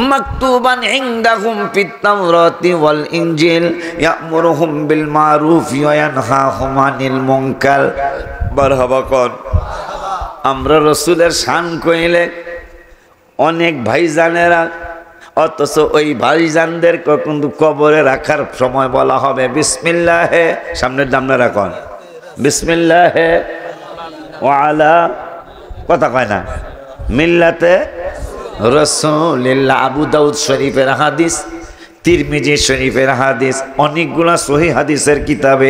মাকতুবান ইনদাহুম ফিত তাওরাতি ওয়াল ইনজিল ইয়ামুরুহুম বিল মারুফ ওয়া ইয়ানহাহুম আনিল মুনকার। মারহাবা কোন। আমরা রাসূলের শান কইলে অনেক ভাইজানেরা, অথচ ওই ভাইজানদের কিন্তু কবরে রাখার সময় বলা হবে বিসমিল্লাহে, সামনের দামনা রাখুন, বিসমিল্লাহে ওয়া আলা, কথা কয় না, মিল্লাতে রাসূলিল্লাহ। আবু দাউদ শরীফের হাদিস, তিরমিজি শরীফের হাদিস, অনেকগুলা সহিহ হাদিসের কিতাবে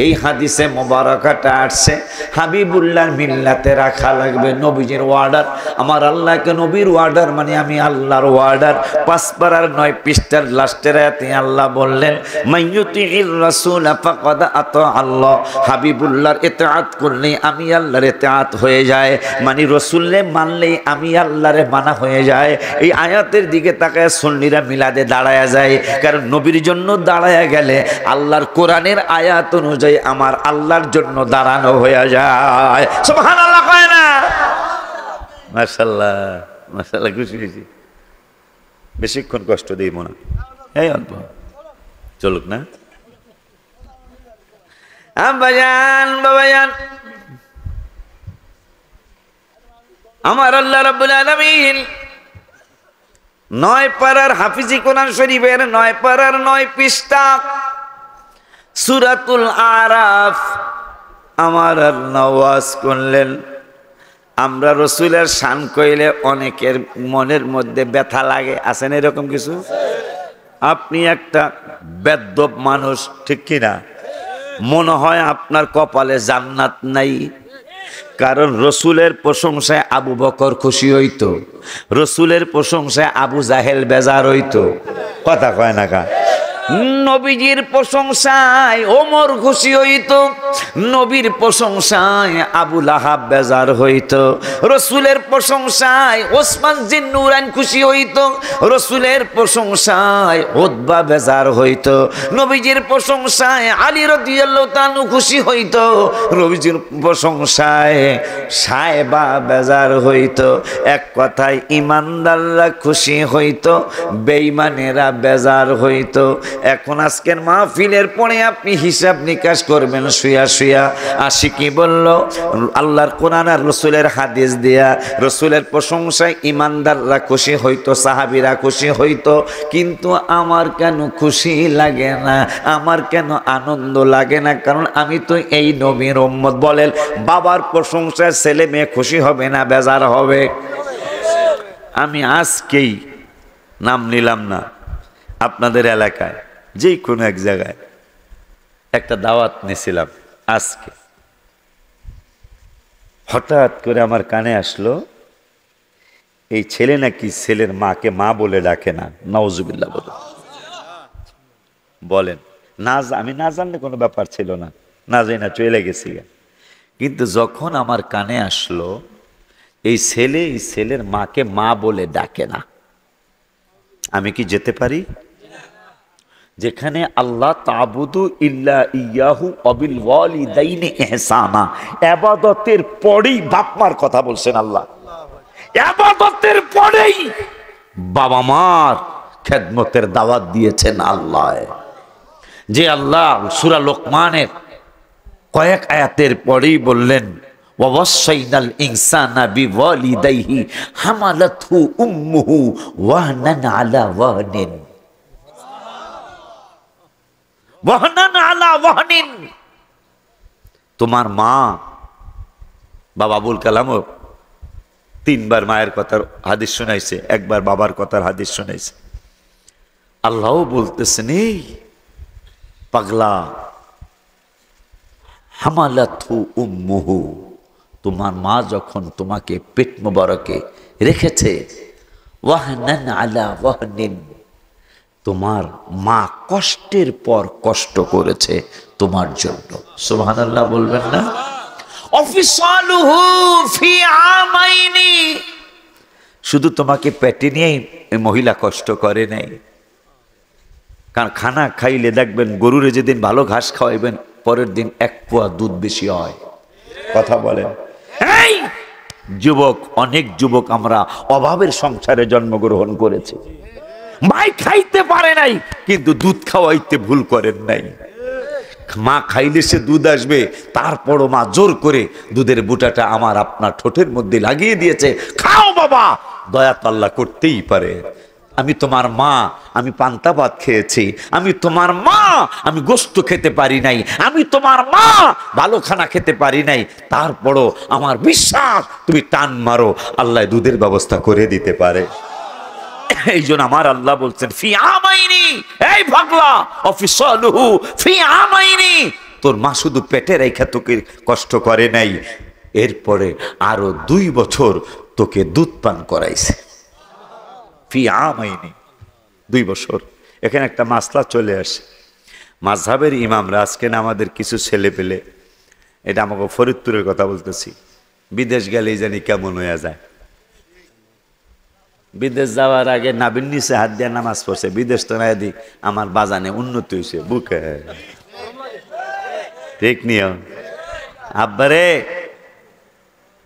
এই হাদিসে মোবারকাটা আসছে হাবিবুল্লাহর মিল্লাতে রাখা লাগবে। নবীজির ওয়ার্ডার, আমার আল্লাহকে নবীর ওয়ার্ডার মানে আমি আল্লাহর ওয়ার্ডার। 5 পারার 9 পৃষ্ঠার লাস্টের আয়াতে আল্লাহ বললেন মাইয়ুতির রাসূল ফাকাদ আতা আল্লাহ, হাবিবুল্লাহর ইতাআত করলে আমি আল্লাহর ইতাআত হয়ে যায়, মানে রাসূলকে মানলেই আমি আল্লাহরে মানা হয়ে যায়। এই আয়াতের দিকে তাকায় সুন্নিরা মিলাদে দাঁড়ায়া যায়, কারণ নবীর জন্য দাঁড়ায়া গেলে আল্লাহর কোরআনের আয়াত অনুযায়ী আমার আল্লাহর জন্য দাঁড়ানো হয়ে যায়। সুবহানাল্লাহ কয় না? মাশাআল্লাহ মাশাআল্লাহ, খুশি হয়েছি। বেশিক্ষণ কষ্ট দেই মনে, এই অল্প চলুক না। আব্বাজান বাবাজান, আমার আল্লাহ রাব্বুল আলামিন 9 পারার হাফিজি কোরআন শরীফের 9 পারার 9 পৃষ্ঠা সূরাতুল আরাফ আমার আল্লাহ ওয়াজ করলেন। আমরা রাসূলের শান কইলে অনেকের মনের মধ্যে ব্যথা লাগে, আছেন এরকম কিছু? আপনি একটা বেদ্যপ মানুষ, ঠিক কি না? মনে হয় আপনার কপালে জান্নাত নাই, কারণ রসুলের প্রশংসায় আবু বকর খুশি হইতো, রসুলের প্রশংসায় আবু জাহেল বেজার হইতো, কথা কয় না কা? নবীজির প্রশংসায় ওমর খুশি হইতো, নবীর প্রশংসায় আবু লাহাব বেজার হইতো, রসুলের প্রশংসায় ওসমান জিন্নুরাইন খুশি হইতো, রসুলের প্রশংসায় উতবা বেজার হইতো, নবীজির প্রশংসায় আলী রাদিয়াল্লাহু তাআলা খুশি হইতো, নবীজির প্রশংসায় সায়বা বেজার হইতো। এক কথায় ইমানদাররা খুশি হইতো, বেঈমানেরা বেজার হইতো। এখন আজকের মাহফিলের পরে আপনি হিসাব নিকাশ করবেন শুয়া শুয়া। আশিকি বলল আল্লাহর কোরআন আর রসুলের হাদিস দিয়া রসুলের প্রশংসায় ইমানদাররা খুশি হইতো, সাহাবীরা খুশি হইতো, কিন্তু আমার কেন খুশি লাগে না, আমার কেন আনন্দ লাগে না? কারণ আমি তো এই নবীর উম্মত। বলেন, বাবার প্রশংসায় ছেলে মেয়ে খুশি হবে না বেজার হবে? আমি আজকেই নাম নিলাম না, আপনাদের এলাকায় যে কোনো এক জায়গায় একটা দাওয়াত নিয়েছিলাম। আজকে হঠাৎ করে আমার কানে আসলো এই ছেলে নাকি ছেলের মাকে মা বলে ডাকে না। নাউজুবিল্লাহ বলেন। না, আমি না জানলে কোনো ব্যাপার ছিল না, না যাই না চলে গেছি। কিন্তু যখন আমার কানে আসলো এই ছেলের মাকে মা বলে ডাকে না, আমি কি যেতে পারি? যেখানে আল্লাহ তাবুদু ইল্লা ইয়াহু অবিল ওয়ালিদাইনি ইহসানা, ইবাদতের পরেই বাপ মার কথা বলছেন আল্লাহ, ইবাদতের পরেই বাবা মার খেদমতের দাওয়াত দিয়েছেন আল্লাহ। যে আল্লাহ সূরা লোকমানের কয়েক আয়াতের পরেই বললেন ওয়াসাইনাল ইনসানা বিওয়ালিদাইহি হামালাতহু উম্মুহু ওয়াহনান আলা ওয়াহনিন, ওয়াহনান আলা ওয়াহনিন। তোমার মা বাবা আবুল কালামও 3 বার মায়ের কথার হাদিস শোনাইছে, 1 বার বাবার কথার হাদিস শোনাইছে। আল্লাহও বলতেছেন এই পাগলা, হামালাতহু উম্মুহু, তোমার মা যখন তোমাকে পেট মোবারকে রেখেছে, ওয়াহনান আলা ওয়াহনিন, তোমার মা কষ্টের পর কষ্ট করেছে তোমার জন্য। সুবহানাল্লাহ বলবেন না? অফিসালুহু ফি আমাইনি, শুধু তোমাকে পেটে নিয়েই মহিলা কষ্ট করে নাই, কারণ খানা খাইলে দেখবেন গরুরে যেদিন ভালো ঘাস খাওয়াইবেন পরের দিন 1 পোয়া দুধ বেশি হয়। কথা বলেন। এই যুবক, অনেক যুবক আমরা অভাবের সংসারে জন্মগ্রহণ করেছি। মাই খাইতে পারে নাই, কিন্তু দুধ খাওয়াইতে ভুল করেন নাই। মা খাইলে সে দুধ আসবে, তারপরও মা জোর করে দুধের বুটাটা আমার আপনার ঠোঁটের মধ্যে লাগিয়ে দিয়েছে, খাও বাবা, দয়া তো আল্লাহ করতেই পারে। আমি তোমার মা, আমি পান্তা ভাত খেয়েছি। আমি তোমার মা, আমি গোশত খেতে পারি নাই। আমি তোমার মা, ভালো খানা খেতে পারি নাই। তারপরও আমার বিশ্বাস তুমি টান মারো, আল্লাহ দুধের ব্যবস্থা করে দিতে পারে। এই জন্য আমার আল্লাহ বলছেন ফি আমাইনি, এই পাগলা, অফিসালুহু ফি আমাইনি, তোর মা শুধু পেটে রেখা তোকে কষ্ট করে নাই, এরপরে আরো 2 বছর তোকে দুধ পান করাইছে। ফি আমাইনি, 2 বছর। এখানে একটা মাসলা চলে আসে। মাযহাবের ইমামরা আজকে না আমাদের কিছু ছেলে পেলে, এটা আমাকে ফরিদপুরের কথা বলতেছি, বিদেশ গেলেই জানি কেমন হয়ে যায়। বিদেশ যাওয়ার আগে নাবির নিচে হাত দিয়ে নামাজ পড়ছে, বিদেশ তো না দি আমার বাজানে উন্নতি হয়েছে বুকে, ঠিক নিও। আব্বারে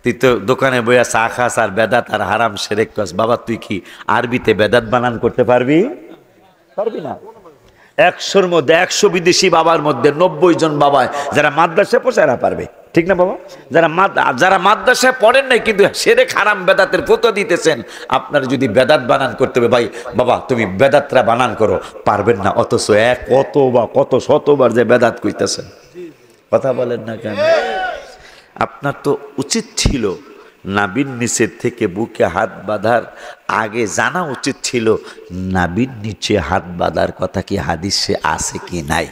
তুই তো দোকানে বইয়া চা খাস আর বেদাত আর হারাম সেরেক কাস, বাবা তুই কি আরবিতে বেদাত বানান করতে পারবি? পারবি না। 100-র মধ্যে 100 বিদেশি বাবার মধ্যে 90 জন বাবা যারা মাদ্রাসায় পড়ছে এরা পারবে, ঠিক না বাবা? যারা মাদ্রাসায় পড়েন নাই কিন্তু সেরেক হারাম বেদাতের ফতোয়া দিতেছেন, আপনার যদি বেদাত বানান করতে হবে, ভাই বাবা তুমি বেদাতরা বানান করো, পারবেন না। অথচ কত শতবার যে বেদাত কইতেছেন, কথা বলেন না কেন? আপনার তো উচিত ছিল নাবির নিচের থেকে বুকে হাত বাঁধার আগে জানা উচিত ছিল নাবির নিচে হাত বাঁধার কথা কি হাদিসে আছে কি নাই।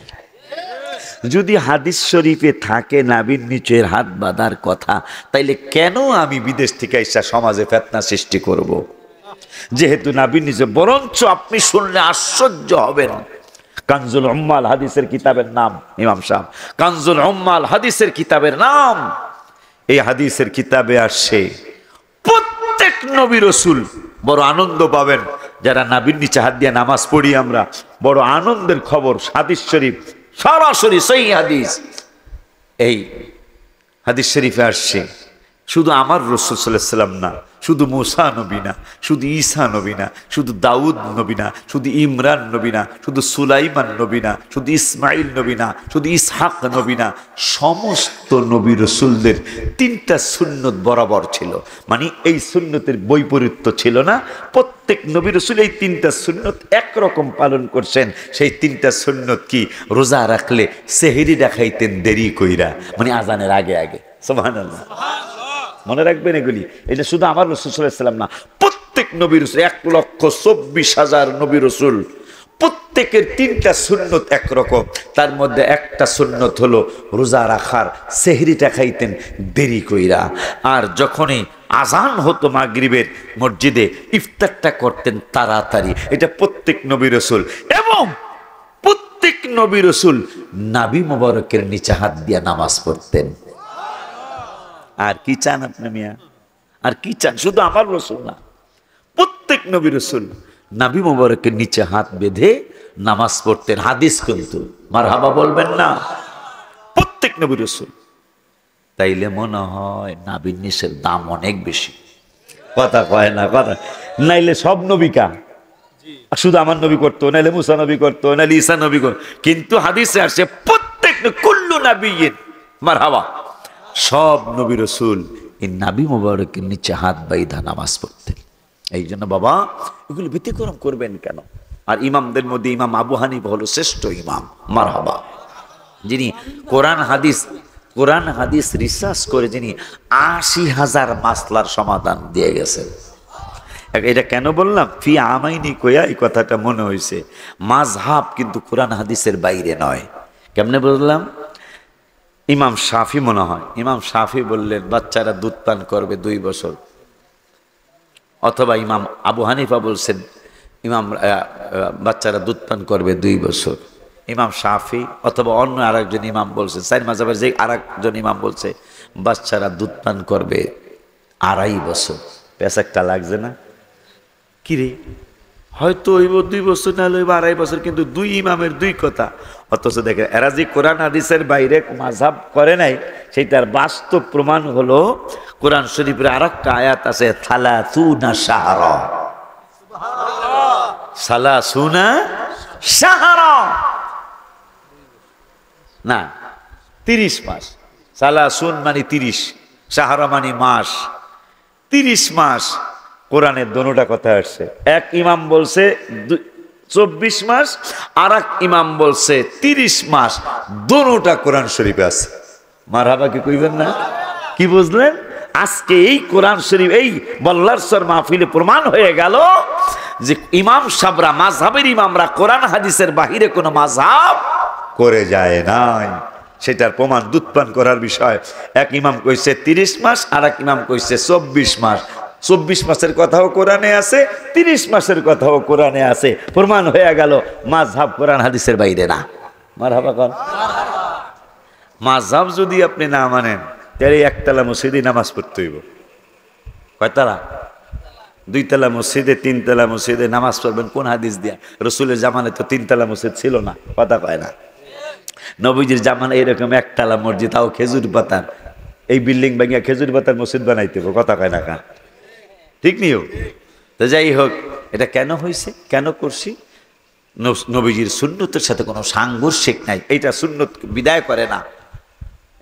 যদি হাদিস শরীফে থাকে নাবির নিচের হাত বাঁধার কথা, তাইলে কেন আমি বিদেশ থেকে এসে সমাজে ফিতনা সৃষ্টি করব? যেহেতু নাবির নিচে, বরঞ্চ আপনি শুনলে আশ্চর্য হবেন। কানজুল উম্মাল হাদিসের কিতাবের নাম, ইমাম সাহেব কানজুল উম্মাল হাদিসের কিতাবের নাম। এই হাদিসের কিতাবে আসে প্রত্যেক নবী রাসূল, বড় আনন্দ পাবেন যারা নাবির নিচে হাত দিয়ে নামাজ পড়ি আমরা, বড় আনন্দের খবর। হাদিস শরীফ সরাসরি সহিহ হাদিস, এই হাদিস শরীফে আসছে শুধু আমার রাসূল সাল্লাল্লাহু আলাইহি ওয়াসাল্লাম না, শুধু মুসা নবী না, শুধু ঈসা নবী না, শুধু দাউদ নবী না, শুধু ইমরান নবী না, শুধু সুলাইমান নবী না, শুধু ইসমাইল নবী না, শুধু ইসহাক নবী না, সমস্ত নবী রাসূলদের 3টা সুন্নত বরাবর ছিল। মানে এই সুন্নতের বৈপরীত্য ছিল না। প্রত্যেক নবী রাসূল এই 3টা সুন্নত একরকম পালন করছেন। সেই 3টা সুন্নত কি? রোজা রাখলে সেহরি দেখাইতেন দেরি কইরা, মানে আজানের আগে আগে। সুবহানাল্লাহ, মনে রাখবেন এগুলি। এটা শুধু আমার রাসূল সাল্লাল্লাহু আলাইহি ওয়াসাল্লাম না, প্রত্যেক নবী রাসূল, 1,24,000 নবী রাসূল, প্রত্যেকের 3টা সুন্নত একরকম। তার মধ্যে একটা সুন্নত হলো রোজা রাখার, সেহরিটা খাইতেন দেরি কইরা। আর যখনই আজান হতো মাগরিবের, মসজিদে ইফতারটা করতেন তাড়াতাড়ি। এটা প্রত্যেক নবী রাসূল। এবং প্রত্যেক নবী রাসূল নাভি মোবারকের নিচে হাত দিয়ে নামাজ পড়তেন। আর কি চান আপনি মিয়া? আর কি চান? শুধু আমার রাসূল না, প্রত্যেক নবী রাসূল নাভি মোবারকের নিচে হাত বেঁধে নামাজ পড়তেন। হাদিস কিন্তু, মারহাবা বলবেন না? প্রত্যেক নবী রাসূল। তাইলে মনে হয় নাভির নিচের দাম অনেক বেশি। কথা কয় না, কথা নাইলে সব নবীকা, শুধু আমার নবী করতো, নাইলে মুসা নবী করতো, নাইলে ঈসা নবী করতো। কিন্তু হাদিসে আসছে প্রত্যেক কুল্লু নাবিয়্যিন, মারহাবা, সব নবী রাসূল এই নাভি মোবারকের নিচে হাত বাইধা নামাজ পড়তেন। এই জন্য বাবা এগুলো ব্যতিক্রম করবেন কেন? আর ইমামদের মধ্যে ইমাম আবু হানিফা হলো শ্রেষ্ঠ ইমাম, মারহাবা, যিনি কোরআন হাদিস রিসার্চ করে যিনি 80,000 মাসলার সমাধান দিয়ে গেছেন। এটা কেন বললাম? ফি আমাইনি কইয়া এই কথাটা মনে হয়েছে। মাযহাব কিন্তু কোরআন হাদিসের বাইরে নয়। কেমনে বললাম? ইমাম শাফি মনে হয়, ইমাম শাফি বললেন বাচ্চারা দুধ পান করবে 2 বছর। অথবা ইমাম আবু হানিফা বলছেন বাচ্চারা দুধ পান করবে 2 বছর। ইমাম শাফি অথবা অন্য আরেকজন ইমাম বলছে, 4 মাযহাবের যে আরেকজন ইমাম বলছে বাচ্চারা দুধ পান করবে 2.5 বছর। পেশাকটা লাগছে না? কি রে হয়তো হইব 2 বছর, না হইব 2.5 বছর, কিন্তু 2 ইমামের 2 কথা। অথচ দেখেন এরা যে কোরআন হাদিসের বাইরে মাযহাব করে নাই, সেইটার বাস্তব প্রমাণ হলো কোরআন শরীফের আরেকটা আয়াত আছে, সালাসুনা শাহরা, সালাসুনা শাহরা, না 30 মাস। সালাসুন মানে 30, শাহরা মানে মাস, 30 মাস। কোরআনের দোনোটা কথা আসছে। এক ইমাম বলছে 24 মাস, আর এক ইমাম বলছে 30 মাস। দোনোটা কোরআন শরীফে আছে। মারহাবা কি কইবেন না? কি বুঝলেন? আজকে এই কোরআন শরীফ, এই বল্লারসর মাহফিলে প্রমাণ হয়ে গেল যে ইমাম সাহেবরা, মাযহাবের ইমামরা কোরআন হাদিসের বাহিরে কোনো মাযহাব করে যায় নাই। সেটার প্রমাণ দুধপান করার বিষয়। এক ইমাম কইছে 30 মাস, আর এক ইমাম কইছে 24 মাস। 24 মাসের কথাও কোরআনে আছে, 30 মাসের কথাও কোরআনে আছে। প্রমাণ হয়ে গেল মাযহাব কোরআন হাদিসের বাইরে না। মারহাবা কোন? মাযহাব যদি আপনি না মানেন, তাহলে একতলা মসজিদে নামাজ পড়তে হইব। কয়তলা? 2 তলা মসজিদে, 3 তলা মসজিদে নামাজ পড়বেন কোন হাদিস দিয়া? রসুলের জামানে তো 3 তলা মসজিদ ছিল না, কথা কয় না। নবীজির জামানে এরকম 1 তলা মসজিদ, তাও খেজুর পাতার। এই বিল্ডিং ভাঙিয়া খেজুর পাতার মসজিদ বানাইতে হবে, কথা কয় না কা? ঠিক নিও তো। যাই হোক, এটা কেন হয়েছে, কেন করছি? নবীজির সুন্নতের সাথে কোনো সাংঘর্ষিক নাই। এইটা সুন্নত বিদায় করে না,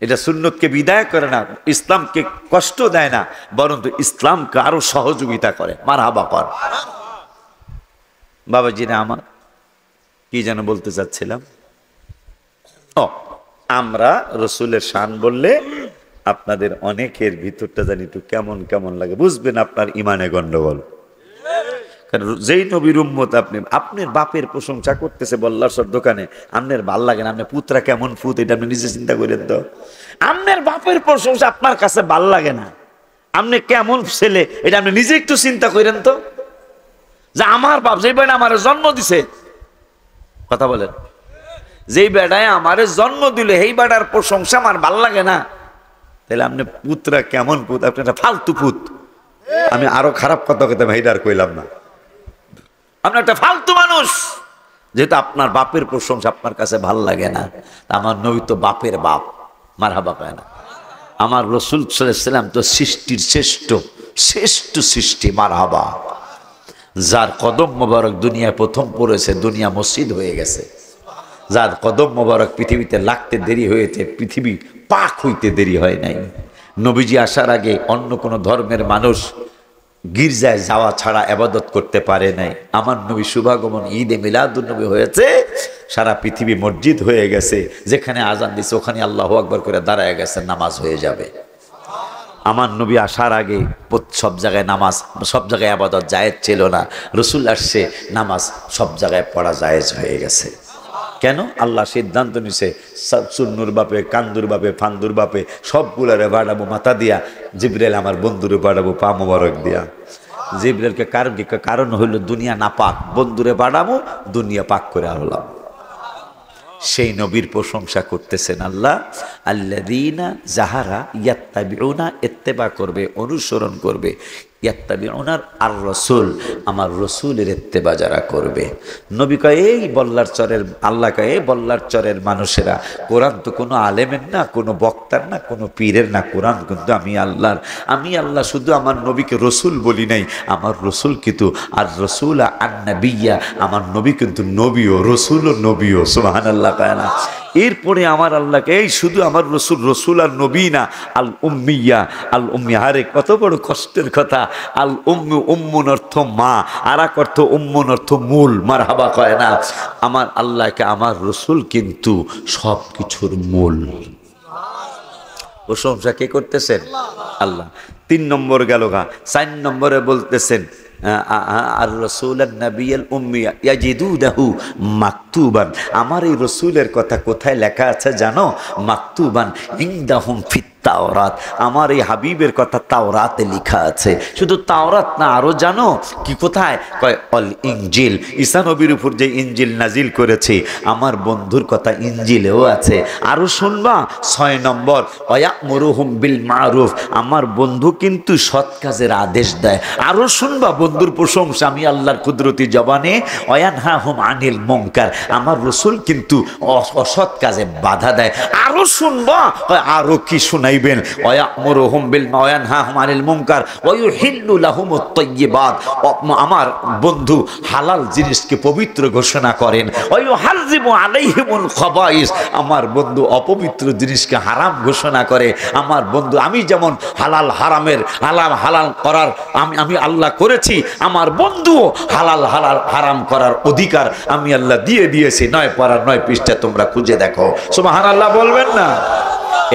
এটা সুন্নতকে বিদায় করে না, ইসলামকে কষ্ট দেয় না, বরং ইসলামকে আরো সহযোগিতা করে। মারহাবা কর বাবাজিরা আমার। কি যেন বলতে চাচ্ছিলাম? আমরা রসুলের শান বললে আপনাদের অনেকের ভিতরটা জানি একটু কেমন কেমন লাগে, বুঝবেন আপনার ইমানে গন্ডগোল। কারণ যেই নবীর উম্মত আপনি, আপনার বাপের প্রশংসা করতেছে বল্লারসর দোকানে, আপনার ভাল লাগে না? আপনার পুত্রা কেমন ফুত, এটা আপনি নিজে চিন্তা করেন তো। আপনার বাপের প্রশংসা আপনার কাছে ভাল লাগে না, আপনি কেমন ছেলে, এটা আপনি নিজে একটু চিন্তা করেন তো। যে আমার বাপ যেই বেটা আমার জন্ম দিছে, কথা বলেন, যেই বেটায় আমার জন্ম দিল, এই বেটার প্রশংসা আমার ভাল লাগে না, তাহলে আপনি পুত্রা কেমন পুত? আপনি একটা ফালতু পুত। আমি আরো খারাপ কথা কথা ভাইডার কইলাম না, আপনি একটা ফালতু মানুষ, যেহেতু আপনার বাপের প্রশংসা আপনার কাছে ভাল লাগে না। আমার নবী তো বাপের বাপ, মারহাবা কয় না? আমার রসুল সাল্লাল্লাহু আলাইহি ওয়াসাল্লাম তো সৃষ্টির শ্রেষ্ঠ, শ্রেষ্ঠ সৃষ্টি, মারহাবা। যার কদম মোবারক দুনিয়ায় প্রথম পড়েছে, দুনিয়া মসজিদ হয়ে গেছে। যার কদম মোবারক পৃথিবীতে লাগতে দেরি হয়েছে, পৃথিবী পাক হইতে দেরি হয় নাই। নবীজি আসার আগে অন্য কোনো ধর্মের মানুষ গির্জায় যাওয়া ছাড়া ইবাদত করতে পারে নাই। আমার নবী শুভাগমন ঈদে মিলাদুন্নবী হয়েছে, সারা পৃথিবী মসজিদ হয়ে গেছে। যেখানে আজান দিছে ওখানে আল্লাহু আকবার করে দাঁড়ায় গেছে, নামাজ হয়ে যাবে। আমার নবী আসার আগে সব জায়গায় নামাজ, সব জায়গায় ইবাদত জায়েজ ছিল না। রসুল আসছে, নামাজ সব জায়গায় পড়া জায়েজ হয়ে গেছে। কেন? আল্লাহ সিদ্ধান্ত নিছে, চুন্নুর বাপে, কান্দুর বাপে, ফান্দুর বাপে সবগুলারে বাড়াবো মাথা দিয়া, জিবরাইল আমার বন্ধুরে বাড়াবো পা মোবারক দিয়া। জিবরাইলকে কারণ হইল দুনিয়া না পাক, বন্ধুরে বাড়াবো, দুনিয়া পাক করে আনলাম। সেই নবীর প্রশংসা করতেছেন আল্লাহ, আল্লাযীনা যাহারা ইয়াত্তাবিউনা, ইত্তেবা করবে, অনুসরণ করবে, ইয়াত্তাবিউনার আর রাসূল, আমার রসুলের ইত্তেবা যারা করবে। নবী কয় এই বল্লার চরের, আল্লাহ কয় এই বল্লার চরের মানুষেরা, কোরআন তো কোনো আলেমের না, কোনো বক্তার না, কোনো পীরের না, কোরআন কিন্তু আমি আল্লাহর। আমি আল্লাহ শুধু আমার নবীকে রসুল বলি নাই, আমার রসুল কিন্তু আর রসুল আর নবিয়া, আমার নবী কিন্তু নবীও, রসুলও নবীও, সুবহানাল্লাহ কয় না। এরপরে আমার আল্লাহকে এই শুধু আমার রসুল, রসুল আর নবী না, আল উম্মিয়া, আল উম্মিয়া। আরে কত বড় কষ্টের কথা। আল উম্মু, উম্মুন অর্থ মা, আর এক অর্থ উম্মুন অর্থ মূল, মারহাবা কয় না। আমার আল্লাহকে আমার রসুল কিন্তু সব কিছুর মূল। প্রশংসা কে করতেছেন? আল্লাহ। 3 নম্বর গেল গা। 4 নম্বরে বলতেছেন আর রসুল নবিয়াল উম্মিয়া ইয়াজিদুনাহু মাকতুবান, আমার এই রসুলের কথা কোথায় লেখা আছে জানো? মাকতুবান ইনদাহুম ফিত তাওরাত, আমার এই হাবিবের কথা তাওরাতে লেখা আছে। শুধু তাওরাত না, আরো জানো কি কোথায়? কয় অল ইনজিল, ঈসা নবীর উপর যে ইনজিল নাজিল করেছি, আমার বন্ধুর কথা ইনজিলেও আছে। আরো শুনবা 6 নম্বর, ওয়ায়ামুরুহুম বিল মারুফ, আমার বন্ধু কিন্তু সৎ কাজের আদেশ দেয়। আরো শুনবা বন্ধুর প্রশংসা, আমি আল্লাহর কুদরতি জবানে ওয়ানহাহুম আনিল মুনকার, আমার রাসূল কিন্তু অসৎ কাজে বাধা দেয়। আরো শুনবা, আরো কি শুনাইবেন? ওয়ায়ামুরুহুম বিল ওয়ানহাহুম আনিল মুনকার ওয়া ইউহিল্লু লাহুমুত তাইয়্যিবাত, আমার বন্ধু হালাল জিনিসকে পবিত্র ঘোষণা করেন। ওয়া ইউহাররিমু আলাইহিমুল খাবাইস, আমার বন্ধু অপবিত্র জিনিসকে হারাম ঘোষণা করে। আমার বন্ধু, আমি যেমন হালাল হারামের হালাল করার আমি আল্লাহ করেছি, আমার বন্ধু হালাল হারাম করার অধিকার আমি আল্লাহ দিয়ে দিয়েছি। 9 পারা 9 পৃষ্ঠা তোমরা খুঁজে দেখো। সুবহানাল্লাহ বলবেন না?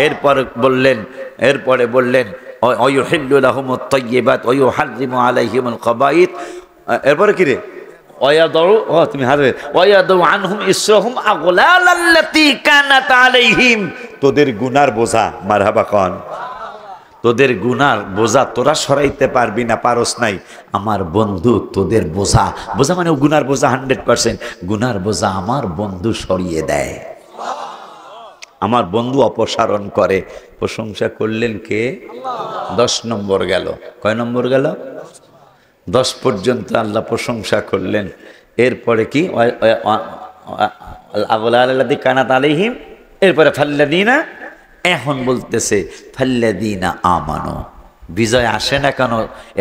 এরপরে বললেন ওয়ায়ুহিল্লু লাহুমুত তাইয়্যিবাত ওয়া ইউহাররিমু আলাইহিমুল খাবাইথ। এরপরে কি রে? তুমি হারবে ওয়ায়াদু আনহুম ইসরাহুম আগলালাল্লাতী কানাত আলাইহিম, তোদের গুনার বোঝা, মারহাবা খান, তোদের গুনার বোঝা তোরা সরাইতে পারবি না, পারস নাই। আমার বন্ধু তোদের বোঝা মানে গুনার বোঝা 100%, গুনার বোঝা আমার বন্ধু সরিয়ে দেয়, আমার বন্ধু অপসারণ করে। প্রশংসা করলেন কে? 10 নম্বর গেল। কয় নম্বর গেল? 10 পর্যন্ত আল্লাহ প্রশংসা করলেন। এরপরে কি? আগলালাল্লাযী কানাত আলাইহিম, এরপরে ফাল্লাযীনা, এখন বলতেছে ফাল্লাযীনা আমানু। বিজয় আসে না কেন?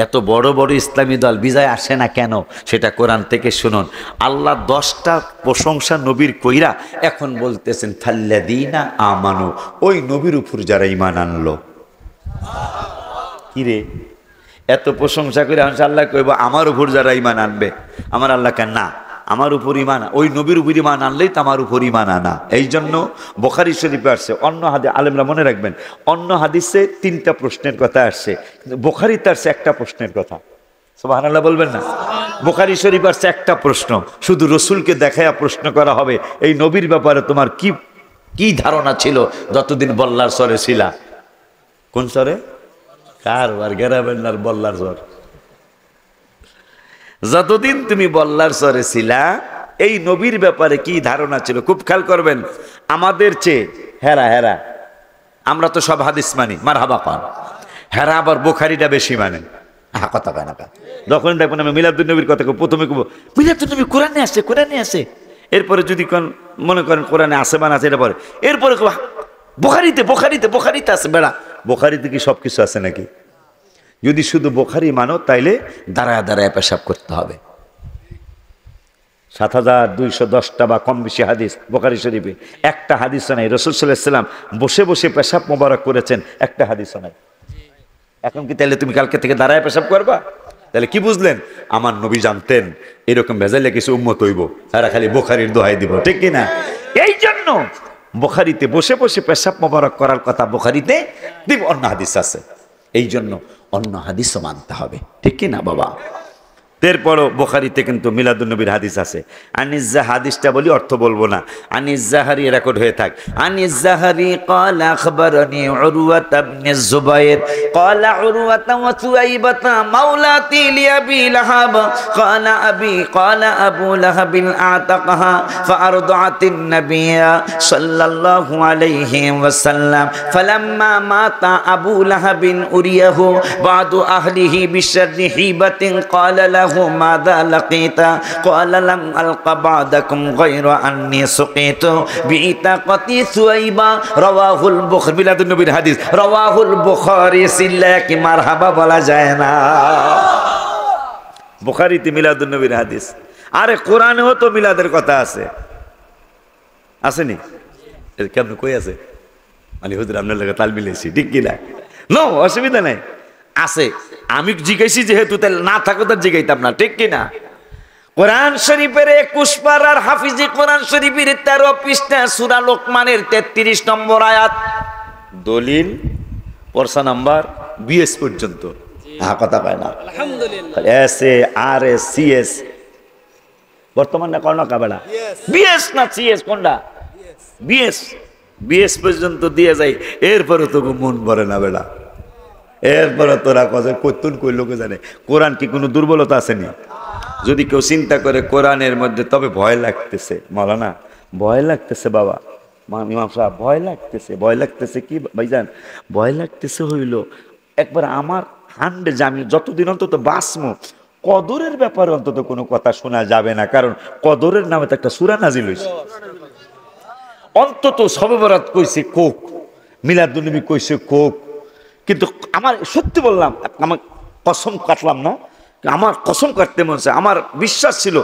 এত বড় বড় ইসলামী দল বিজয় আসে না কেন? সেটা কোরআন থেকে শুনুন। আল্লাহ 10টা প্রশংসা নবীর কইরা এখন বলতেছেন ফাল্লাযীনা আমানু, ওই নবীর উপর যারা ঈমান আনলো। কি রে, এত প্রশংসা করে আল্লাহ কইব আমার উপর যারা ঈমান আনবে? আমার আল্লাহ কেন না, আমার উপর ঈমান, ওই নবীর উপর ঈমান আনলেই তো আমার উপর ঈমান আনা। এই জন্য বুখারী শরীফে আসছে, অন্য হাদিস আলেমরা মনে রাখবেন, অন্য হাদিসে 3টা প্রশ্নের কথা আসছে, কিন্তু বুখারীতে আসছে একটা প্রশ্নের কথা। সুবহানাল্লাহ বলবেন না? বুখারী শরীফে আসছে একটা প্রশ্ন, শুধু রসুলকে দেখায়া প্রশ্ন করা হবে, এই নবীর ব্যাপারে তোমার কি ধারণা ছিল যতদিন বল্লার স্বরে ছিলা? কোন স্বরে? কারবার গেরাবেন্নার বল্লার স্বর। যতদিন তুমি বল্লার স্বরে ছিলা, এই নবীর ব্যাপারে কি ধারণা ছিল? খুব খেয়াল করবেন, আমাদের চেয়ে হেরা আমরা তো সব হাদিস মানি, মারহাবা পান, হেরা আবার বুখারীটা বেশি মানে। কথা কয় না, যখন দেখবেন আমি মিলাদুন নবীর কথা প্রথমে কব মিলাদুন নবী কোরআনে আসে, এরপরে যদি মনে করেন কোরআনে আসে বা না আছে, এরপরে বুখারীতে আছে। বেড়া, বুখারীতে কি সব কিছু আছে নাকি? যদি শুধু বুখারী মানো তাইলে দাঁড়ায় পেশাব করতে হবে। 7210টা বা কম বেশি হাদিস বুখারী শরীফে, একটা হাদিসও নাই রাসূল সাল্লাল্লাহু আলাইহি ওয়াসাল্লাম বসে বসে পেশাব মোবারক করেছেন, একটা হাদিসও নাই। এখন কি তাহলে তুমি কালকে থেকে দাঁড়ায় পেশাব করবা? তাহলে কি বুঝলেন? আমার নবী জানতেন এরকম ভেজাইলে কিছু উম্মত হইব, তারা খালি বুখারীর দোহাই দিব, ঠিক কি না? এই জন্য বুখারীতে বসে বসে পেশাব মোবারক করার কথা বুখারীতে দিব, অন্য হাদিস আছে, এই জন্য অন্য হাদিসও মানতে হবে, ঠিক কি না বাবা? এরপরও বুখারীতে কিন্তু মিলাদুন নবীর হাদিস আছে। আনিজ্জা, হাদিসটা বলি, অর্থ বলবো না। আনিজ্জাহারি রেকর্ড হয়ে থাক। আনিজ্জাহারি ক্বালা আখবারানি উরওয়াত ইবনে যুবাইর ক্বালা উরওয়াত ওয়া সুয়াইবাতা মাওলাতি লিআবি লাহাব ক্বালা আবু লাহাব আতাকাহা ফাআরদাতিন নাবিয়্যা সাল্লাল্লাহু আলাইহি ওয়াসাল্লাম ফালাম্মা মাতা আবু লাহাব উরিয়াহু বাদু আহলিহি বিশাররি হিবাতিন ক্বালা লাহু ماذا لقيت قال لم ألق بعدكم غير أني سقيت بعتاقة ثويبة رواه البخاري। মিলাদুন নবীর হাদিস, রাওয়াহুল বুখারী। সিল্লাকি মারহাবা বলা যায় না, বুখারীতে মিলাদুন নবীর হাদিস। আরে কোরআনেও তো মিলাদের কথা আছে, আসেনি? কেমন কই আছে? আলী হুজুর আপনার লাগে তাল মিলেছি, ঠিক কিনা? নো, অসুবিধা নাই, আছে। আমি জিজ্ঞাসি যেহেতু, তাহলে না থাকো তার জিজ্ঞাইতাম না, ঠিক কিনা? কোরআন শরীফের 21 পারার হাফিজি কোরআন শরীফের 13 পৃষ্ঠা সূরা লোকমানের 33 নম্বর আয়াত, দলিল পড়সা নাম্বার 20 পর্যন্ত। কথা পায় না, আলহামদুলিল্লাহ। এস এ আর এস সি এস বর্তমান না কর্ণ কাবেলা, বিএস না সিএস, কোনটা? বিএস, বিএস পর্যন্ত দিয়ে যাই, এরপরে তো মন ভরে না বেড়া। এরপরে তোরা কথা কতুন কই লোকে জানে কোরআন কি কোনো দুর্বলতা আসেনি? যদি কেউ চিন্তা করে কোরআনের মধ্যে, তবে ভয় লাগতেছে মাওলানা, ভয় লাগতেছে বাবা, ইমাম সাহেব ভয় লাগতেছে। ভয় লাগতেছে কি ভাইজান? ভয় লাগতেছে হইল একবার আমার হান্ডে যে আমি যতদিন অন্তত বাঁচমু, কদরের ব্যাপারে অন্তত কোনো কথা শোনা যাবে না, কারণ কদরের নামে তো একটা সূরা নাজিল হয়েছে। অন্তত শবে বরাত কইছে কোক, মিলাদুন্নবী কইছে কোক, কিন্তু আমার সত্যি বললাম, আমার কসম কাটলাম না, আমার কসম কাটতে মন চায়। আমার বিশ্বাস ছিল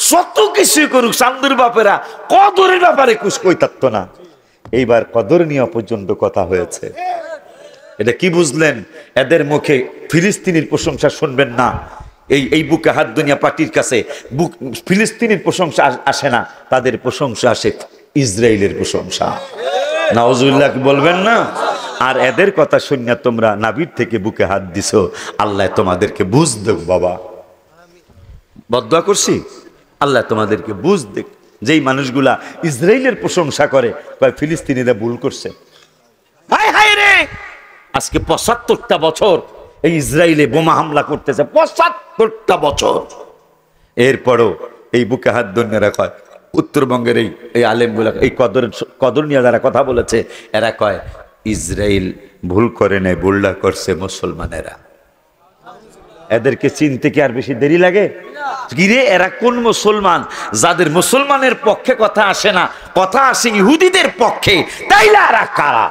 শত কিছুই করুক চান্দুর বাপেরা, কদরের ব্যাপারে কুছ কই থাকতো না। এইবার কদর নিয়ে পর্যন্ত কথা হয়েছে। এটা কি বুঝলেন? এদের মুখে ফিলিস্তিনের প্রশংসা শুনবেন না। এই বুকে হাত দুনিয়া পার্টির কাছে ফিলিস্তিনের প্রশংসা আসে না, তাদের প্রশংসা আসে ইসরায়েলের প্রশংসা। নাউজুবিল্লাহ বলবেন না? আর এদের কথা শুনিয়া তোমরা নাবির থেকে বুকে হাত দিছো, আল্লাহ তোমাদেরকে বুঝ দেখ বাবা। বদদুয়া করছি, আল্লাহ তোমাদেরকে বুঝ দেখ। যেই মানুষগুলা ইসরায়েলের প্রশংসা করে, ফিলিস্তিনিরা ভুল করছে। হায় হায় রে, আজকে ৭৫টা বছর এই ইসরায়েলে বোমা হামলা করতেছে, ৭৫টা বছর। এরপরও এই বুকে হাত ধন্যরা কয়, উত্তরবঙ্গের এই আলেমগুলা এই কদর নিয়ে যারা কথা বলেছে, এরা কয় ইসরায়েল ভুল করে নেই, ভুলটা করছে মুসলমানেরা। এদেরকে চিনতে কি আর বেশি দেরি লাগে? গিরে এরা কোন মুসলমান যাদের মুসলমানের পক্ষে কথা আসে না, কথা আসে ইহুদিদের পক্ষে, তাইলে এরা কারা?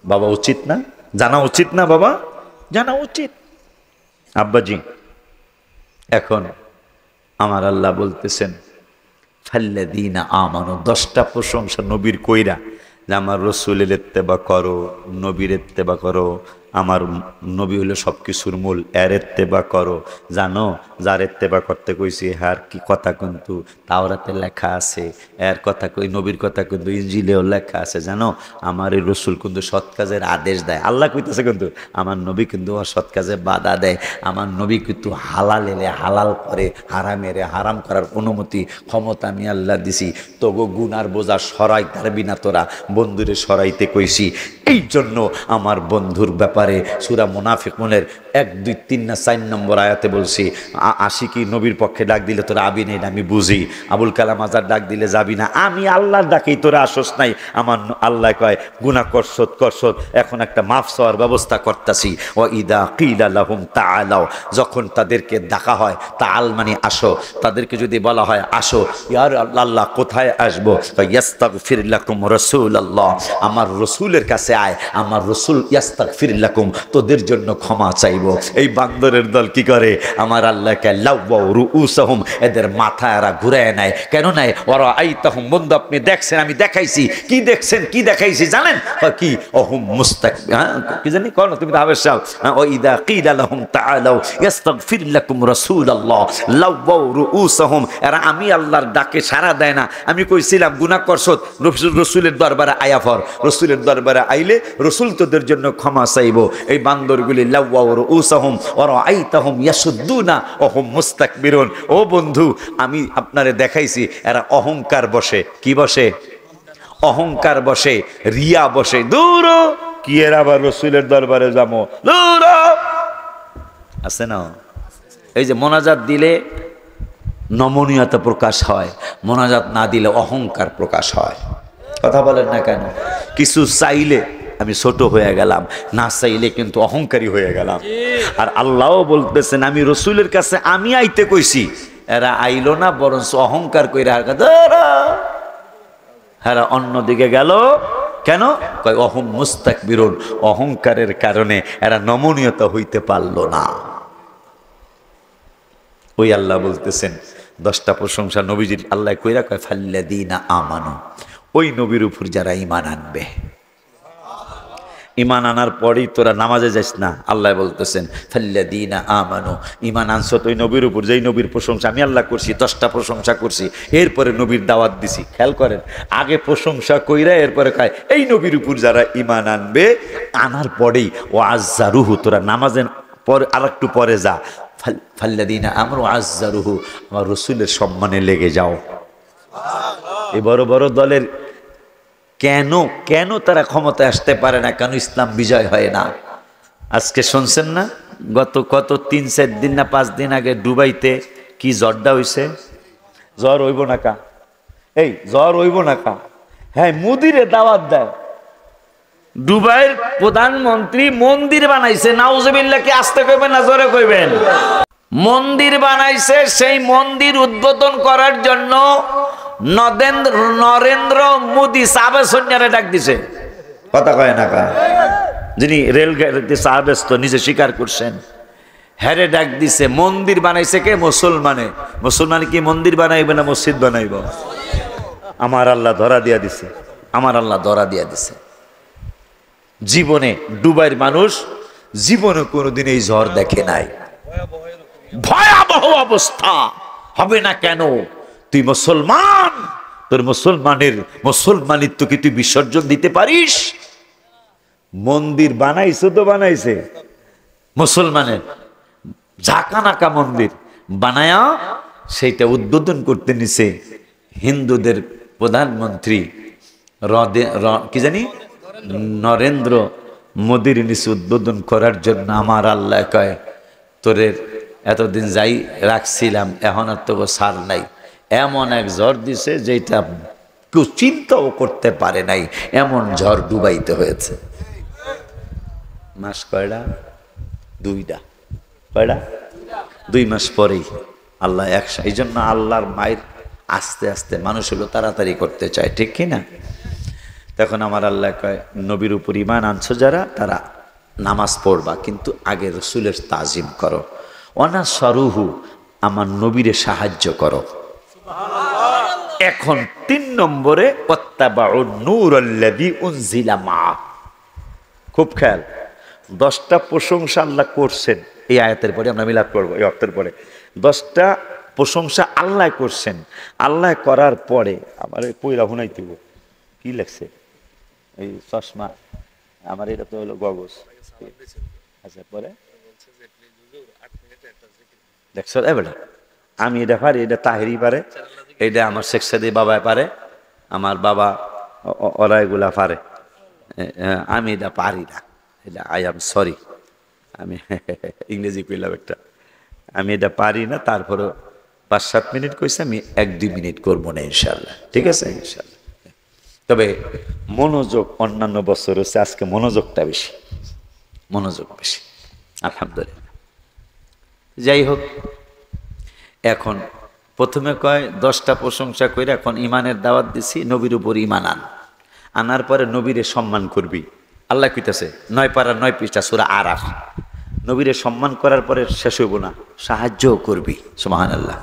বাবা উচিত না? জানা উচিত না বাবা? জানা উচিত। আব্বাজি, এখন আমার আল্লাহ বলতেছেন ফাল্লাযীনা আমানু, 10টা প্রশংসা নবীর কইরা যে আমার রসুলের ইত্তেবা করো, নবীর ইত্তেবা করো, আমার নবী হলো সব কিছুর মূল, এর ইত্তেবা করো। জানো যার ইত্তেবা করতে কইছি হার কি কথা কিন্তু তাওরাতে লেখা আছে, এর কথা কই নবীর কথা কিন্তু ইনজিলেও লেখা আছে। জানো আমার এই রসুল কিন্তু সৎ কাজের আদেশ দেয়, আল্লাহ কইতেছে, কিন্তু আমার নবী কিন্তু সৎ কাজে বাধা দেয়। আমার নবী কিন্তু হালাল এলে হালাল করে, হারাম এলে হারাম করার অনুমতি ক্ষমতা আমি আল্লাহ দিছি। তগো গুনার বোঝা সরাই পারবি না তোরা, বন্ধুরে সরাইতে কইছি। এই জন্য আমার বন্ধুর ব্যাপারে সূরা মুনাফিকুনের 1, 2, 3 না 4 নম্বর আয়াতে বলছি, আশিকি নবীর পক্ষে ডাক দিলে তোরা আবি নাই, আমি বুঝি। আবুল কালাম আজাদ ডাক দিলে যাবি না, আমি আল্লাহর ডাকেই তোরা আসস নাই। আমার আল্লাহ কয় গুনাহ করছত করছত, এখন একটা মাফ চাওয়ার ব্যবস্থা করতেছি। ও ইদা কিলা লাহুম তাআলাও, যখন তাদেরকে ডাকা হয়, তাআল মানে আসো, তাদেরকে যদি বলা হয় আসো, ইয়া আল্লাহ কোথায় আসবো? ইয়াস্তাগফির লাকুম রাসূলুল্লাহ, আমার রসুলের কাছে আয়, আমার রসুল ইয়াস্তাগফির লাকুম, তোদের জন্য ক্ষমা চাইবো। এই বান্দরের দল কি করে? আমার আল্লাহকে লাউয়াউ রুউসাহুম, এদের মাথা এরা ঘুরায় নেয়। কেন নেয়? ওরা আইতাহুম, বন্ধু আপনি দেখছেন, আমি দেখাইছি। কি দেখছেন? কি দেখাইছি জানেন? কি অহুম মুস্তাকবির, কি জানি কোন তুমি তো হাবেশ সাহেব, ও ইদা কিলা লাহুম তাআলাউ ইয়াস্তাগফির লাকুম রাসূলুল্লাহ লাউয়াউ রুউসাহুম, এরা আমি আল্লাহর ডাকে সাড়া দেয় না। আমি কইছিলাম গুনাহ করছত, রসুলের দরবারে আয়া ফর, রসুলের দরবারে আইলে রসুল তোদের জন্য ক্ষমা চাইব। এই বান্দরগুলি লাউয়াউ রুউসাহুম ওয়া রাআইতাহুম ইয়াসুদ্দুনা ওয়া হুম মুস্তাকবিরুন। ও বন্ধু আমি আপনারে দেখাইছি, এরা অহংকার বসে। কি বসে? অহংকার বসে, রিয়া বসে। দূর কি এর আবার রসুলের দরবারে যাবো, দূর আছে না? এই যে মোনাজাত দিলে নমনীয়তা প্রকাশ হয়, মোনাজাত না দিলে অহংকার প্রকাশ হয়। কথা বলেন না কেন? কিছু চাইলে আমি ছোট হয়ে গেলাম, না চাইলে কিন্তু অহংকারী হয়ে গেলাম। আর আল্লাহও বলতেছেন আমি রসুলের কাছে আমি আইতে কইছি, এরা আইলো না, বরঞ্চ অহংকার কইরা এরা অন্যদিকে গেল। কেন? কয় অহম মুস্তাকবিরুন, অহংকারের কারণে এরা নমনীয়তা হইতে পারল না। ওই আল্লাহ বলতেছেন 10টা প্রশংসা নবীজির আল্লাহ কইরা কয় ফাল্লাযীনা আমানু, ওই নবীর উপর যারা ঈমান আনবে। ঈমান আনার পরেই তোরা নামাজে যাস না, আল্লাহ বলতেছেন ফাল্লাযীনা আমানু, ঈমান আনছো তো ওই নবীর উপর, যেই নবীর প্রশংসা আমি আল্লাহ করছি, 10টা প্রশংসা করছি, এরপরে নবীর দাওয়াত দিছি। খেয়াল করেন, আগে প্রশংসা কইরা এরপরে কয় এই নবীর উপর যারা ঈমান আনবে, আনার পরেই ও আযযারুহু, তোরা নামাজের পরে আরেকটু পরে যা, ফাল্লাযীনা আমানু আযযারুহু, আমার রসুলের সম্মানে লেগে যাও। এই বড় বড় দলের কেন কেন তারা ক্ষমতায় আসতে পারে না, কেন ইসলাম বিজয় হয় না? আজকে শুনছেন না, কত 3-4 দিন না 5 দিন আগে দুবাইতে কি জ্বরটা হইছে? জ্বর হইব না কা? এই জ্বর হইব না কা? হ্যাঁ, মোদিরে দাওয়াত দেয়। দুবাইয়ের প্রধানমন্ত্রী মন্দির বানাইছে, নাউজুবিল্লাহ, কি আস্তে কইবেন না জোরে কইবেন? মন্দির বানাইছে, সেই মন্দির উদ্বোধন করার জন্য নরেন্দ্র মোদী সাহাবে সৈন্যরে ডাক দিছে। কথা কয় না কা? যিনি রেলগাড়িতে সাহাবেস্ত নিজে স্বীকার করছেন, হ্যারে ডাক দিছে। মন্দির বানাইছে কে? মুসলমানে। মুসলমানে কি মন্দির বানাইবে না মসজিদ বানাইব? আমার আল্লাহ ধরা দিয়া দিছে, আমার আল্লাহ ধরা দিয়া দিছে। জীবনে দুবাইয়ের মানুষ জীবনে কোনোদিন এই ঝড় দেখে নাই। ভয়াবহ অবস্থা। হবে না কেন? তুই মুসলমান, তোর মুসলমানিত্ব কি তুই বিসর্জন দিতে পারিস? মন্দির বানাইছে তো বানাইছে মুসলমানের, ঝাঁকানাকা মন্দির বানায়া সেইটা উদ্বোধন করতে নিছে হিন্দুদের প্রধানমন্ত্রী কি জানি নরেন্দ্র মোদীর নিচে উদ্বোধন করার জন্য। আমার আল্লাহ কয়, তোরে এতদিন যাই রাখছিলাম, এখন আর তো সার নাই। এমন এক ঝড় দিছে যেটা কেউ চিন্তাও করতে পারে নাই, এমন ঝড় ডুবাইতে হয়েছে। মাস কয়টা? 2টা। কয়টা? 2 মাস পরেই আল্লাহ এই জন্য আল্লাহর মায়ের আস্তে আস্তে মানুষ হলো তাড়াতাড়ি করতে চায়, ঠিক কিনা? তখন আমার আল্লাহ কয়, নবীর উপর ঈমান আনছো যারা, তারা নামাজ পড়বা, কিন্তু আগে রসুলের তাজিম করো। অনা সরুহু, আমার নবীরে সাহায্য করো। এখন 3 নম্বরে ওয়াত্তাবাউন নূরাল্লাযী উনজিলা মা। খুব খেয়াল, 10টা প্রশংসা আল্লাহ করছেন এই আয়াতের পরে, আমরা মিলাদ করবো এই অর্থের পরে। 10টা প্রশংসা আল্লাহ করছেন। আল্লাহ করার পরে আমার পয়লা হুনাইতে কি লাগছে? এই চশমা আমার, এটা তো হলো গগজ। আচ্ছা, পরে দেখছো এবার আমি এটা পারি, এটা তাহেরি পারে, এটা আমার শেখ সাদি বাবায় পারে, আমার বাবা ওরা এগুলা পারে, আমি এটা পারি না। এটা আই এম সরি, আমি ইংরেজি কইলাম একটা, আমি এটা পারি না। তারপরে 5-7 মিনিট কইছে, আমি 1-2 মিনিট করবো না ইনশাল্লাহ, ঠিক আছে ইনশাল্লাহ। তবে মনোযোগ অন্যান্য বছর হচ্ছে, আজকে মনোযোগটা বেশি, মনোযোগ বেশি, আলহামদুলিল্লাহ। যাই হোক, এখন প্রথমে কয় 10টা প্রশংসা করে, এখন ইমানের দাওয়াত দিছি, নবীর উপর ইমান আনার পরে নবীরে সম্মান করবি। আল্লাহ কইতাছে 9 পারা 9 পৃষ্ঠা সূরা আরাফ, নবীরে সম্মান করার পরে শেষ হইব না, সাহায্যও করবি। সুবহানাল্লাহ।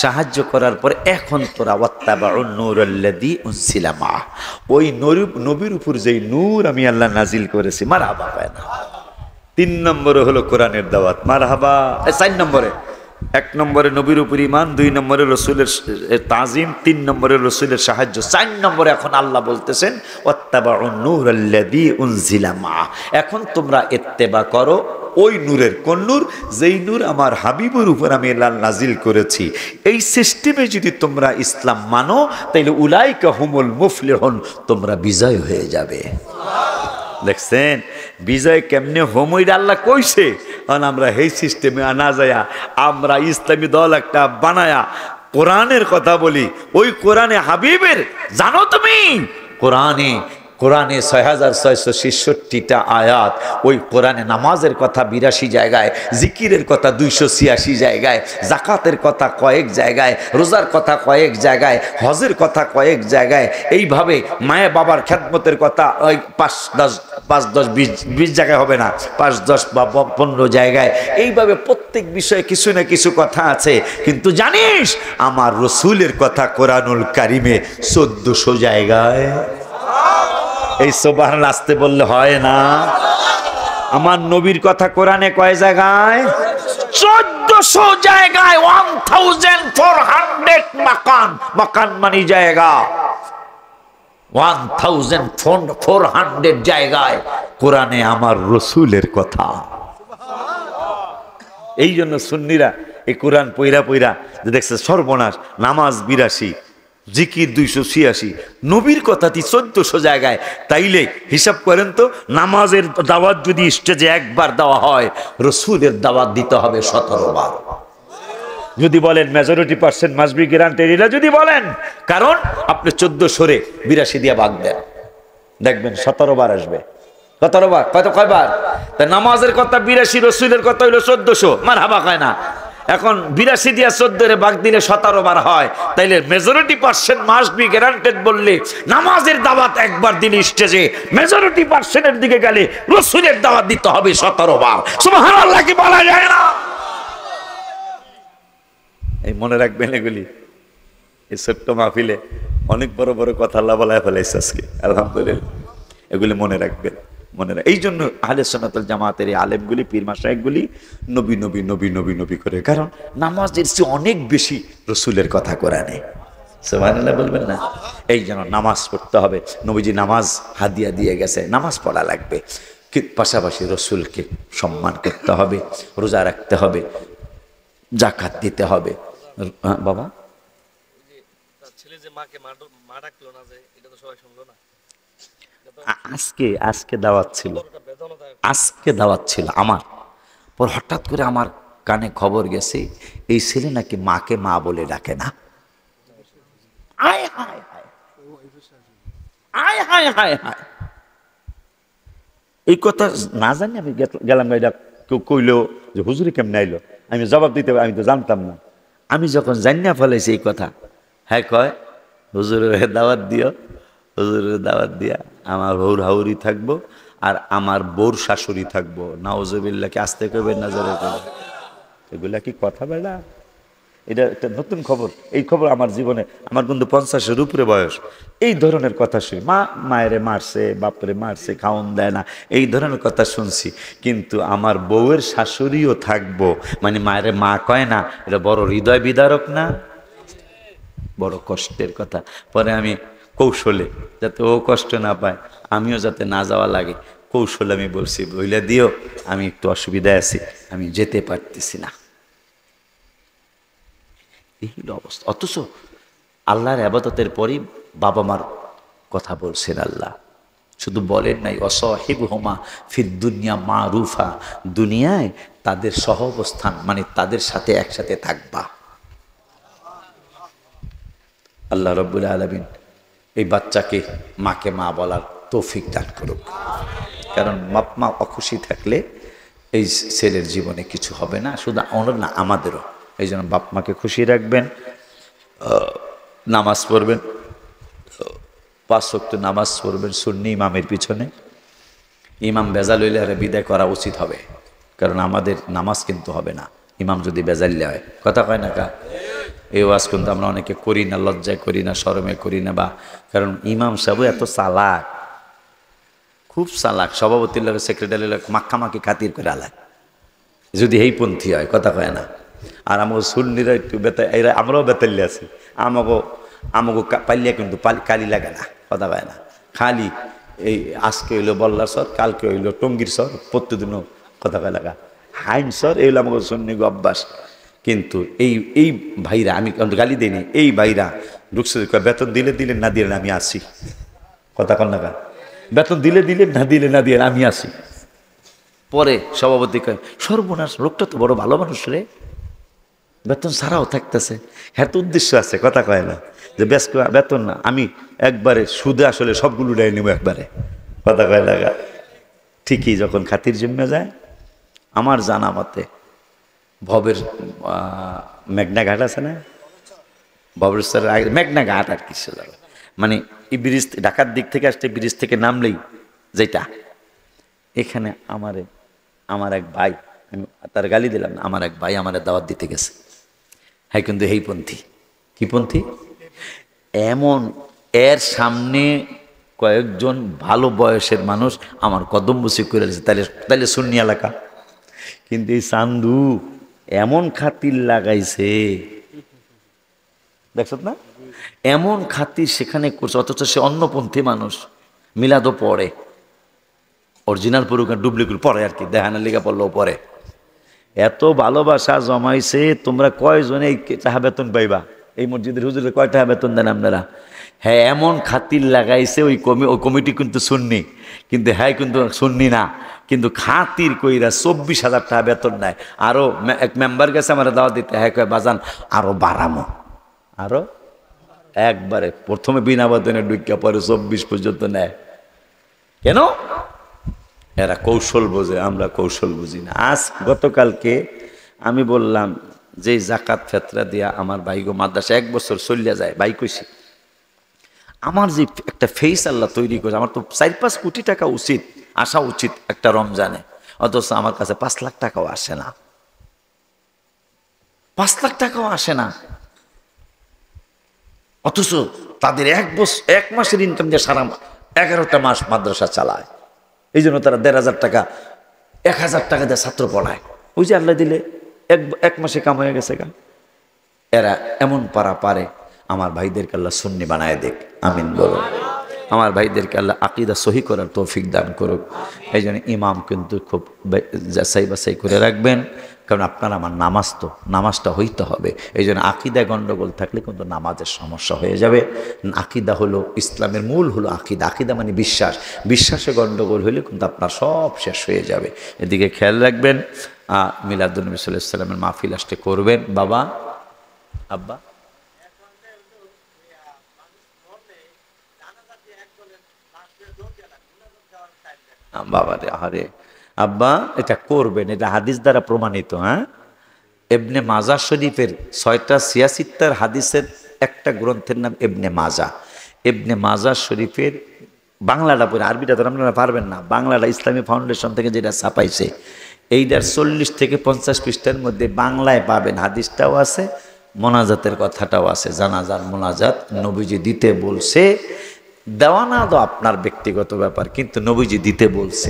সাহায্য করার পরে এখন তোরা ওয়াত্তাবাউন নূরাল্লাযী উনজিলা মা, ওই নবীর উপর যেই নূর আমি আল্লাহ নাজিল করেছি, মারহাবা কয় না। 3 নম্বরে হলো কোরআনের দাওয়াত, মারহাবা। 4 নম্বরে, 1 নম্বরে নবীর উপর ঈমান, 2 নম্বরে রাসূলের তাজিম, 3 নম্বরে রাসূলের সাহায্য, 4 নম্বরে এখন আল্লাহ বলতেছেন ওয়াত্তাবাউন নূরাল্লাযী উনজিলা মা। এখন তোমরা ইত্তেবা করো ওই নূরের। কোন নূর? যেই নূর আমার হাবিবের উপর আমি আল্লাহ নাজিল করেছি। এই সিস্টেমে যদি তোমরা ইসলাম মানো, তাইলে উলাইকা হুমুল মুফলিহুন, তোমরা বিজয় হয়ে যাবে। দেখছেন বিজয় কেমনে হোমইরা আল্লাহ কইছে। কারণ আমরা এই সিস্টেমে না যায়া আমরা ইসলামী দল একটা বানায়া কোরআনের কথা বলি। ওই কোরআনে হাবিবের, জানো তুমি কোরআনে 6666টা আয়াত, ওই কোরআনে নামাজের কথা 82 জায়গায়, জিকিরের কথা 286 জায়গায়, জাকাতের কথা কয়েক জায়গায়, রোজার কথা কয়েক জায়গায়, হজের কথা কয়েক জায়গায়, এইভাবে মায়ের বাবার খেদমতের কথা ওই 5-10-20 জায়গায় হবে না, 5-10 বা 15 জায়গায়, এইভাবে প্রত্যেক বিষয়ে কিছু না কিছু কথা আছে। কিন্তু জানিস আমার রসুলের কথা কোরআনুল কারিমে 1400 জায়গায়। এই সুবহানাল্লাহ আসতে বললে হয় না? আমার নবীর কথা কোরআনে কয় জায়গায়? 1400 জায়গায়, 1400 মাকান। মাকান মানে জায়গা। 1400 জায়গায় কোরআনে আমার রসুলের কথা। এই জন্য সুন্নিরা এই কোরআন পইরা পইরা যে দেখছে সর্বনাশ, নামাজ 82, জিকির 286, নবীর কথাটি 1400 জায়গায়। তাইলে হিসাব করেন তো, নামাজের দাওয়াত যদি স্টেজে একবার দেওয়া হয়, রসুলের দাওয়াত দিতে হবে 17 বার। যদি বলেন majority percent must be guaranteed, এটা যদি বলেন, কারণ আপনি 1400 82 দিয়ে ভাগ দেন, দেখবেন 17 বার আসবে। 17 বার কয়বার? তা নামাজের কথা 82, রসুলের কথা হইলো 1400, মারহাবা কয় না। এখন 82 দিয়া 14 ভাগ দিলে 17 বার হয়। তাইলে majority percent must be guaranteed বললে, নামাজের দাওয়াত একবার দিলে স্টেজে, মেজরিটি পার্সেন্টের দিকে গেলে রসুলের দাওয়াত দিতে হবে 17 বার। সুবহানাল্লাহ কি বলা যায় না? এই মনে রাখবেন এগুলি। এই ছোট্ট মাহফিলে অনেক বড় বড় কথা আল্লাহ বলায় ফেলাইছে আজকে, আলহামদুলিল্লাহ। এগুলি মনে রাখবেন, এই জন্য আহলে সুন্নাত ওয়াল জামাতের এই আলেমগুলি, পীর মাশায়েখগুলি নবী নবী নবী নবী নবী করে, কারণ নামাজের চেয়ে অনেক বেশি রসুলের কথা কোরআনে। সুবহানাল্লাহ বলবেন না? এই জন্য নামাজ পড়তে হবে। নবীজি নামাজ হাদিয়া দিয়ে গেছে, নামাজ পড়া লাগবে। পাশাপাশি রসুলকে সম্মান করতে হবে, রোজা রাখতে হবে, জাকাত দিতে হবে। বাবা আজকে দাওয়াত ছিল আমার পর, হঠাৎ করে আমার কানে খবর গেছে এই ছেলে নাকি মাকে মা বলে ডাকে না। আয় হায় হায়, আয় হায় হায় হায়, এই কথা না জানি আমি গেলাম, কেউ কইলো যে হুজুরি কেমনে আইলো, আমি জবাব দিতে, আমি তো জানতাম না। আমি যখন জানিয়া ফেলাইছি এই কথা, হ্যাঁ কয় হুজুরের দাওয়াত দিও, হুজুরের দাওয়াত দিয়া আমার হৌর হাউরি থাকবো, আর আমার বউর শাশুড়ি থাকবো। নাউজুবিল্লাহ, কি আসতে কইবেন না জোরে কইবেন? এগুলা কি কথা বেড়া? এটা একটা নতুন খবর। এই খবর আমার জীবনে, আমার কিন্তু 50-এর উপরে বয়স, এই ধরনের কথা শুনি। মায়েরে মারছে, বাপরে মারছে, খাওন দেয় না, এই ধরনের কথা শুনছি। কিন্তু আমার বউয়ের শাশুড়িও থাকবো, মানে মায়েরে মা কয় না, এটা বড় হৃদয় বিদারক না? বড় কষ্টের কথা। পরে আমি কৌশলে, যাতে ও কষ্ট না পায়, আমিও যাতে না যাওয়া লাগে, কৌশলে আমি বলছি, বইলে দিও আমি একটু অসুবিধায় আছি, আমি যেতে পারতেছি না। এই অবস্থা। অথচ আল্লাহর ইবাদতের পরই বাবা মার কথা বলছেন আল্লাহ, শুধু বলেন নাই অসাহিবহুমা ফিদ দুনিয়া মারুফা, দুনিয়ায় তাদের সহ অবস্থান, মানে তাদের সাথে একসাথে থাকবা। আল্লাহ রাব্বুল আলামিন এই বাচ্চাকে মাকে মা বলার তৌফিক দান করুক, কারণ বাপ মা অখুশি থাকলে এই ছেলের জীবনে কিছু হবে না, শুধু ওনার না, আমাদেরও। এই জন্য বাপ মাকে খুশি রাখবেন, নামাজ পড়বেন, 5 ওয়াক্ত নামাজ পড়বেন সুন্নি ইমামের পিছনে। ইমাম বেজাল হইলে আরে বিদায় করা উচিত হবে, কারণ আমাদের নামাজ কিন্তু হবে না ইমাম যদি বেজাল্লে হয়। কথা কয় না কা? এই ওয়াজ কিন্তু আমরা অনেকে করি না, লজ্জায় করি না, শরমে করি না, বা কারণ ইমাম সাহেব এত চালাক, খুব চালাক, সভাপতির লোক সেক্রেটারির লোক মাক্কামাকি খাতির করে আলায় যদি এই পন্থী হয়। কথা কয় না? আর আমাকে সুন্নিরা একটু এরা, আমরাও বেতাল্লি আছি, আমাকে পাল্লিয়া কিন্তু কালি লাগে না। কথা কয় না? খালি এই আজকে হইলো বল্লার সর, কালকে হইলো টঙ্গির সর, প্রত্যেকদিনও কথা কয় লাগা হাইন সর, এইগুলো আমাকে সুন্নি অভ্যাস। কিন্তু এই ভাইরা, আমি গালি দিইনি, এই ভাইরা ঢুকছে, বেতন দিলে দিলেন, না দিলেন আমি আসি। কথা কন না? বেতন দিলে দিলেন, না দিলে না দিলেন আমি আসি। পরে সভাপতি কয়, সর্বনাশ, লোকটা তো বড় ভালো মানুষ রে, বেতন ছাড়াও থাকতেছে, হ্যাঁ তো উদ্দেশ্য আছে। কথা কয় না যে বেতন না, আমি একবারে সুদে আসলে সবগুলো ডাই নেব একবারে। কথা কয় লাগা। ঠিকই যখন খাতির জন্মে যায়, আমার জানা মতে ভবের মেঘনা ঘাট আছে না, ভবেশ্বরের আগে মেঘনা ঘাট আর কিছু যাবে, মানে এই ব্রিজ, ঢাকার দিক থেকে আসতে ব্রিজ থেকে নামলেই যেটা, এখানে আমার এক ভাই, আমি তার গালি দিলাম না, আমার এক ভাই আমার দাওয়াত দিতে গেছে। হ্যাঁ, কিন্তু এই পন্থী, কি পন্থী? এমন এর সামনে কয়েকজন ভালো বয়সের মানুষ আমার কদম বসি করে দিয়েছে, তাইলে সুন্নি এলাকা। কিন্তু এই চান্দু এমন খাতির লাগাইছে, দেখছ না, এমন খাতির সেখানে করছে, অথচ সে অন্যপন্থী মানুষ, মিলাদও পড়ে, অরিজিনাল পড়ুক আর ডুপ্লিকেট পড়ে আর কি, দেখানোর লিগা পড়লেও পড়ে। এত ভালোবাসা জমাইছে, তোমরা কয়জনে এই চাহা বেতন পাইবা? এই মসজিদের হুজুরের কয় টাকা বেতন দেন আপনারা? হ্যাঁ, এমন খাতির লাগাইছে ওই কমিটি কিন্তু সুন্নি, কিন্তু হ্যাঁ কিন্তু সুন্নি না, কিন্তু খাতির কইরা 24,000 টাকা বেতন নেয়। আরও এক মেম্বার গেছে আমার দাওয়াত দিতে, হ্যাঁ কয় বাজান আরও বাড়ামো, আরও একবারে প্রথমে বিনা বেতনে ঢুকিয়া পরে 24 পর্যন্ত নেয়। কেন? এরা কৌশল বোঝে, আমরা কৌশল বুঝি না। গতকালকে আমি বললাম যে জাকাত ফেতরা দিয়া আমার ভাইগো মাদ্রাসা 1 বছর চলিয়া যায়, ভাই কইছি আমার যে একটা ফেস আল্লাহ তৈরি করে, আমার তো 4-5 কোটি টাকা উচিত, আসা উচিত একটা রমজানে, অথচ আমার কাছে 5 লাখ টাকাও আসে না, 5 লাখ টাকাও আসে না। অথচ তাদের 1 মাসের ইনকাম দিয়ে সারা 11টা মাস মাদ্রাসা চালায়। এই জন্য তারা 1,500 টাকা 1,000 টাকা দিয়ে ছাত্র পড়ায়। ওই যে আল্লাহ দিলে এক মাসে কাম হয়ে গেছে গা। এরা এমন পারে আমার ভাইদেরকে আল্লাহ সুন্নি বানায় দেখ, আমিন বলো। আমার ভাইদেরকে আল্লাহ আকীদা সহি করার তৌফিক দান করুক। এই জন্য ইমাম কিন্তু খুব যাচাই বাছাই করে রাখবেন, কারণ আপনার আমার নামাজটা হইতে হবে। এই জন্য আকীদায় গণ্ডগোল থাকলে কিন্তু নামাজের সমস্যা হয়ে যাবে। আকীদা হলো ইসলামের মূল, হলো আকীদা মানে বিশ্বাসে গণ্ডগোল হইলে কিন্তু আপনার সব শেষ হয়ে যাবে। এদিকে খেয়াল রাখবেন। মিলাদুন নবী সাল্লাল্লাহু আলাইহি ওয়াসাল্লামের মাহফিল আসতে করবেন বাবা, আব্বা। বাবা রে, আরে আব্বা এটা করবেন, এটা হাদিস দ্বারা প্রমাণিত। হ্যাঁ, ইবনে মাজা শরীফের 6টা সিয়াসিত্তার হাদিসের একটা গ্রন্থের নাম ইবনে মাজা। ইবনে মাজা শরীফের বাংলাটা পড়ে, আরবিটা তো আপনারা পারবেন না, বাংলাটা ইসলামী ফাউন্ডেশন থেকে যেটা ছাপাইছে এইটার 40 থেকে 50 পৃষ্ঠার মধ্যে বাংলায় পাবেন, হাদিসটাও আছে, মোনাজাতের কথাটাও আছে। জানাজার মোনাজাত নবীজি দিতে বলছে, দেওয়া না তো আপনার ব্যক্তিগত ব্যাপার, কিন্তু নবীজি দিতে বলছে,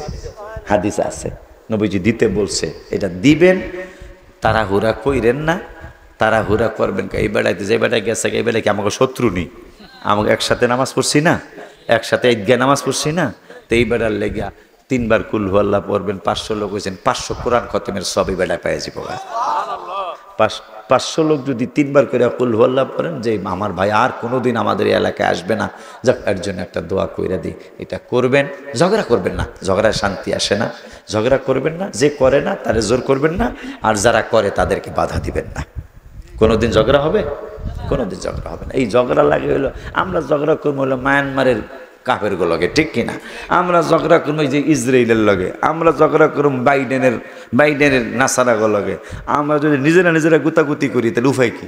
হাদিস আছে, নবীজি দিতে বলছে, এটা দিবেন। তাড়াহুড়া কইরেন না, তাড়াহুড়া করবেন এই বেড়াইতে, যে বেড়ায় গেছে এই বেড়ায় কি আমাকে শত্রু নেই, আমাকে একসাথে নামাজ পড়ছি না, একসাথে ঈদগাহ নামাজ পড়ছি না, তো এই বেড়ার লেগা 3 বার কুল হু আল্লাহ পড়বেন, 500 লোক হয়েছেন, 500 কোরআন খতমের সবই বেড়ায় পাই যাব। 500 লোক যদি 3 বার করে কুল হু আল্লাহ পড়েন, যে আমার ভাই আর কোনোদিন আমাদের এলাকায় আসবে না, যাক এর জন্য একটা দোয়া কইরা দিই, এটা করবেন। ঝগড়া করবেন না, ঝগড়ায় শান্তি আসে না, ঝগড়া করবেন না, যে করে না তারে জোর করবেন না, আর যারা করে তাদেরকে বাধা দিবেন না। কোনোদিন ঝগড়া হবে? কোনোদিন ঝগড়া হবে না। এই ঝগড়া লাগে হলো, আমরা ঝগড়া করবো হলো মায়ানমারের কাফেরগো লগে, ঠিক কিনা? আমরা ঝগড়া করবো এই যে ইসরায়েলের লগে, আমরা ঝগড়া করব বাইডেনের নাসারাগো লগে। আমরা যদি নিজেরা গুতাগুতি করি তাহলে উপায় কি?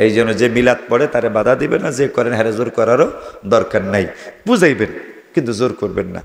এই জন্য যে মিলাদ পড়ে তারে বাধা দিবেন না, যে করেন হ্যারে জোর করারও দরকার নাই, বুঝাইবেন কিন্তু জোর করবেন না।